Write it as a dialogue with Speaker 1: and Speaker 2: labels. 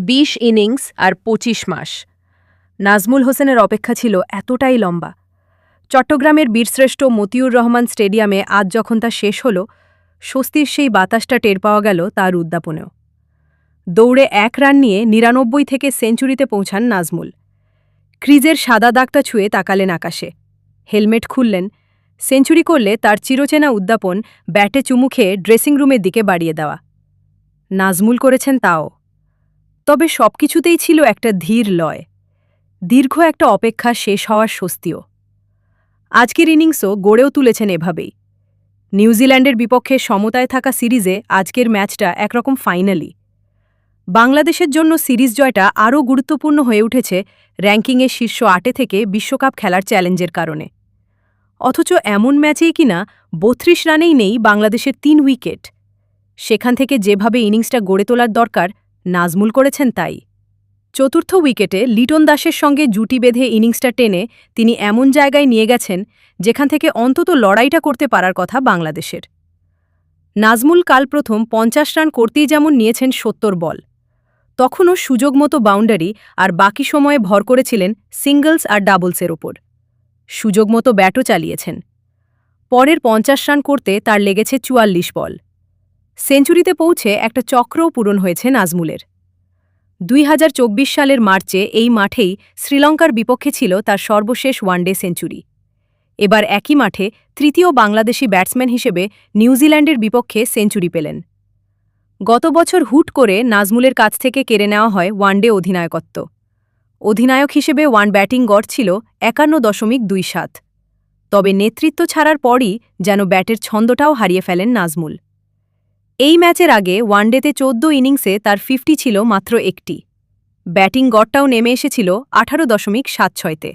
Speaker 1: ২০ innings আর ২৫ মাস। নাজমুল হোসেনের অপেক্ষা ছিল এতটাই লম্বা। চট্টগ্রামের বীরশ্রেষ্ঠ মতিউর রহমান স্টেডিয়ামে আজ যখন তা শেষ হল, স্বস্তির সেই বাতাসটা টের পাওয়া গেল তার উদ্যাপনেও। দৌড়ে ১ রান নিয়ে ৯৯ থেকে সেঞ্চুরিতে পৌঁছান নাজমুল। ক্রিজের সাদা দাগটা ছুঁয়ে তাকালেন আকাশে, হেলমেট খুললেন। সেঞ্চুরি করলে তার চিরচেনা উদ্যাপন ব্যাটে চুমু খেয়ে ড্রেসিং রুমের দিকে বাড়িয়ে দেওয়া। নাজমুল করেছেন তাও। তবে সবকিছুতেই ছিল একটা ধীর লয়, দীর্ঘ একটা অপেক্ষা শেষ হওয়ার স্বস্তিও। আজকের ইনিংসও গড়েও তুলেছেন এভাবেই। নিউজিল্যান্ডের বিপক্ষে সমতায় থাকা সিরিজে আজকের ম্যাচটা একরকম ফাইনালি। বাংলাদেশের জন্য সিরিজ জয়টা আরও গুরুত্বপূর্ণ হয়ে উঠেছে র্যাঙ্কিংয়ের শীর্ষ ৮ থেকে বিশ্বকাপ খেলার চ্যালেঞ্জের কারণে। অথচ এমন ম্যাচেই কিনা ৩২ রানেই নেই বাংলাদেশের ৩ উইকেট। সেখান থেকে যেভাবে ইনিংসটা গড়ে তোলার দরকার, নাজমুল করেছেন তাই। চতুর্থ উইকেটে লিটন দাসের সঙ্গে জুটি বেঁধে ইনিংসটা টেনে তিনি এমন জায়গায় নিয়ে গেছেন যেখান থেকে অন্তত লড়াইটা করতে পারার কথা বাংলাদেশের। নাজমুল কাল প্রথম ৫০ রান করতেই যেমন নিয়েছেন ৭০ বল, তখনও সুযোগমতো বাউন্ডারি আর বাকি সময়ে ভর করেছিলেন সিঙ্গলস আর ডাবলসের ওপর। সুযোগমতো ব্যাটও চালিয়েছেন। পরের ৫০ রান করতে তার লেগেছে ৪৪ বল। সেঞ্চুরিতে পৌঁছে একটা চক্রও পূরণ হয়েছে নাজমুলের। ২০২৪ সালের মার্চে এই মাঠেই শ্রীলঙ্কার বিপক্ষে ছিল তার সর্বশেষ ওয়ানডে সেঞ্চুরি। এবার একই মাঠে তৃতীয় বাংলাদেশি ব্যাটসম্যান হিসেবে নিউজিল্যান্ডের বিপক্ষে সেঞ্চুরি পেলেন। গত বছর হুট করে নাজমুলের কাছ থেকে কেড়ে নেওয়া হয় ওয়ানডে অধিনায়কত্ব। অধিনায়ক হিসেবে ওয়ান ব্যাটিং গড় ছিল ৫১.২৭। তবে নেতৃত্ব ছাড়ার পরই যেন ব্যাটের ছন্দটাও হারিয়ে ফেলেন নাজমুল। এই ম্যাচের আগে ওয়ানডেতে ১৪ ইনিংসে তার ৫০ ছিল মাত্র একটি। ব্যাটিং গড়টাও নেমে এসেছিল ১৮.৭৬-তে।